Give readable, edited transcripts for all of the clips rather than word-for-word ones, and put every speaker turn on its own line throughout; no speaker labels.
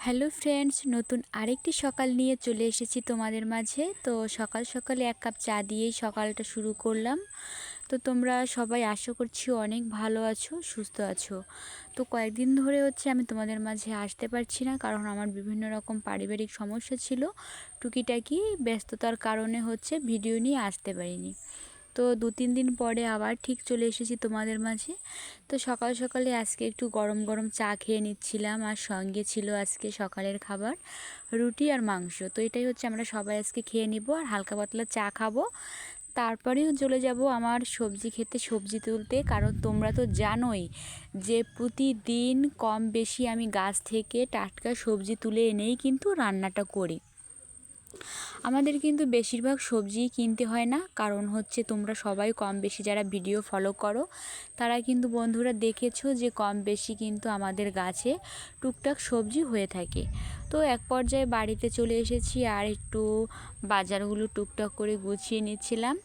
Hello friends, নতুন আরেকটি সকাল নিয়ে চলে এসেছি তোমাদের মাঝে। তো সকাল সকালে এক কাপ চা দিয়েই সকালটা শুরু করলাম। তো তোমরা সবাই আশা করছি অনেক ভালো আছো, সুস্থ আছো। তো কয়েকদিন ধরে আমি তোমাদের মাঝে আসতে পারছি না, কারণ আমার বিভিন্ন রকম পারিবারিক সমস্যা ছিল। টুকিটাকি ব্যস্ততার কারণে ভিডিও নিয়ে আসতে পারিনি। তো 2-3 দিন পরে আবার ঠিক চলে এসেছি তোমাদের মাঝে। তো সকাল সকালে আজকে একটু গরম গরম চা খেয়ে নিচ্ছিলাম, আর সঙ্গে ছিল আজকে সকালের খাবার রুটি আর মাংস। তো এটাই আমরা সবাই আজকে খেয়ে নিব, আর হালকা পাতলা চা খাবো। তারপরেও চলে যাব আমার সবজি খেতে, সবজি তুলতে। কারণ তোমরা তো জানোই যে প্রতিদিন কম বেশি আমি গাছ থেকে টাটকা সবজি তুলে এনেই কিন্তু রান্নাটা করি। আমাদের কিন্তু বেশিরভাগ সবজি কিনতে হয় না, কারণ তোমরা সবাই কম বেশি যারা ভিডিও ফলো করো তারা কিন্তু বন্ধুরা দেখেছো যে কম বেশি কিন্তু আমাদের গাছে টুকটাক সবজি হয়ে থাকে। তো এক পর্যায়ে বাড়িতে চলে এসেছি, আর একটু বাজারগুলো টুকটাক করে গুছিয়ে নিচ্ছিলাম।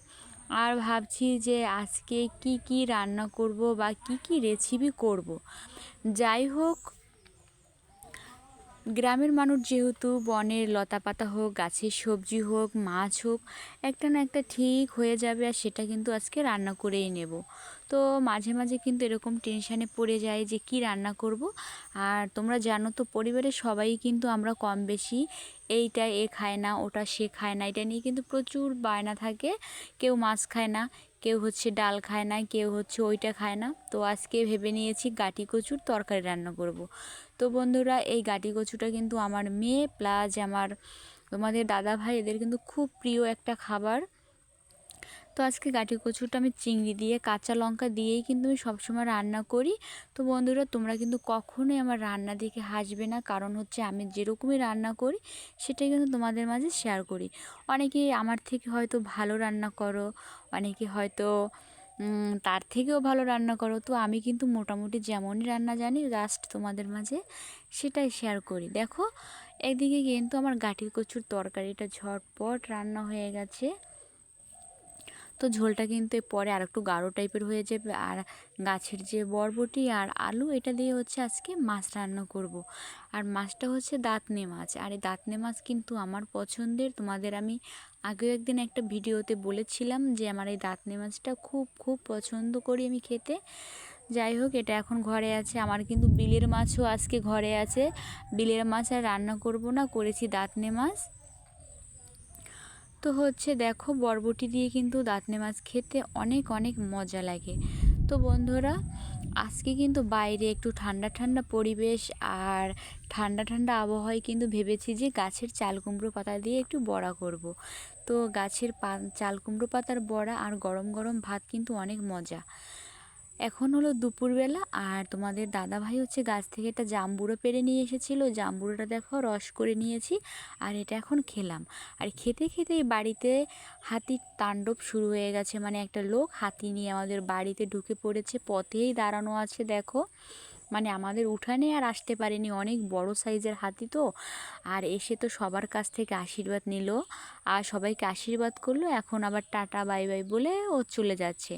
আর ভাবছি যে আজকে কি কি রান্না করব বা কি কি রেসিপি করব। যাই হোক, গ্রামের মানুষ যেহেতু বনের লতা পাতা হোক, গাছের সবজি হোক, মাছ হোক, একটা না একটা ঠিক হয়ে যাবে, আর সেটা কিন্তু আজকে রান্না করেই নেব। তো মাঝে মাঝে কিন্তু এরকম টেনশানে পড়ে যায় যে কি রান্না করব। আর তোমরা জানো তো পরিবারের সবাই কিন্তু আমরা কম বেশি এইটা এ খায় না, ওটা সে খায় না, এটা নিয়ে কিন্তু প্রচুর বায়না থাকে। কেউ মাছ খায় না, কেউ ডাল খায় না, কেউ ওইটা খায় না। তো আজকে ভেবে নিয়েছি গাটি কচুর তরকারি রান্না করব। তো বন্ধুরা, এই গাটি কচুটা কিন্তু আমার মেয়ে প্লাস তোমাদের দাদা ভাই এদের কিন্তু খুব প্রিয় একটা খাবার। তো আজকে গাটি কচুটা আমি চিংড়ি দিয়ে কাঁচা লঙ্কা দিয়েই কিন্তু আমি সবসময় রান্না করি। তো বন্ধুরা, তোমরা কিন্তু কখনোই আমার রান্না দেখে হাসবে না, কারণ আমি যেরকমই রান্না করি সেটাই কিন্তু তোমাদের মাঝে শেয়ার করি। অনেকে আমার থেকে হয়তো ভালো রান্না করো, অনেকে হয়তো তার থেকেও ভালো রান্না করো। তো আমি কিন্তু মোটামুটি যেমনই রান্না জানি জাস্ট তোমাদের মাঝে সেটাই শেয়ার করি। দেখো, একদিকে কিন্তু আমার গাটি কচুর তরকারিটা ঝটপট রান্না হয়ে গেছে। তো ঝোলটা কিন্তু পরে আর একটু গাঢ় টাইপের হয়ে যাবে। আর গাছের যে বরবটি আর আলু এটা দিয়ে আজকে মাছ রান্না করব। আর মাছটা দাঁতনে মাছ, আর এই দাঁতনে মাছ কিন্তু আমার পছন্দের। তোমাদের আমি আগেও একদিন একটা ভিডিওতে বলেছিলাম যে আমার এই দাঁতনে মাছটা খুব খুব পছন্দ করি আমি খেতে। যাই হোক, এটা এখন ঘরে আছে। আমার কিন্তু বিলের মাছও আজকে ঘরে আছে। বিলের মাছ আর রান্না করব না, করেছি দাঁতনে মাছ। তো দেখো, বরবটি দিয়ে কিন্তু দাঁতনে মাছ খেতে অনেক অনেক মজা লাগে। তো বন্ধুরা, আজকে কিন্তু বাইরে একটু ঠান্ডা ঠান্ডা পরিবেশ, আর ঠান্ডা ঠান্ডা আবহাওয়ায় কিন্তু ভেবেছি যে গাছের চাল কুমড়ো পাতা দিয়ে একটু বড়া করব। তো গাছের চাল কুমড়ো পাতার বড়া আর গরম গরম ভাত কিন্তু অনেক মজা। এখন হলো দুপুরবেলা, আর তোমাদের দাদা ভাই গাছ থেকে একটা জামবুড়ো পেড়ে নিয়ে এসেছিলো। জামবুড়োটা দেখো রস করে নিয়েছি, আর এটা এখন খেলাম। আর খেতে খেতেই বাড়িতে হাতির তাণ্ডব শুরু হয়ে গেছে। মানে একটা লোক হাতি নিয়ে আমাদের বাড়িতে ঢুকে পড়েছে, পথেই দাঁড়ানো আছে। দেখো, মানে আমাদের উঠানে আর আসতে পারেনি, অনেক বড় সাইজের হাতি। তো আর এসে তো সবার কাছ থেকে আশীর্বাদ নিল, আর সবাইকে আশীর্বাদ করলো। এখন আবার টাটা বাই বাই বলে ও চলে যাচ্ছে।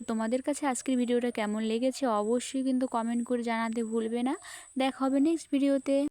তোমাদের কাছে আজকের ভিডিওটা কেমন লেগেছে অবশ্যই কিন্তু কমেন্ট করে জানাতে ভুলবে না। দেখা হবে নেক্সট ভিডিওতে।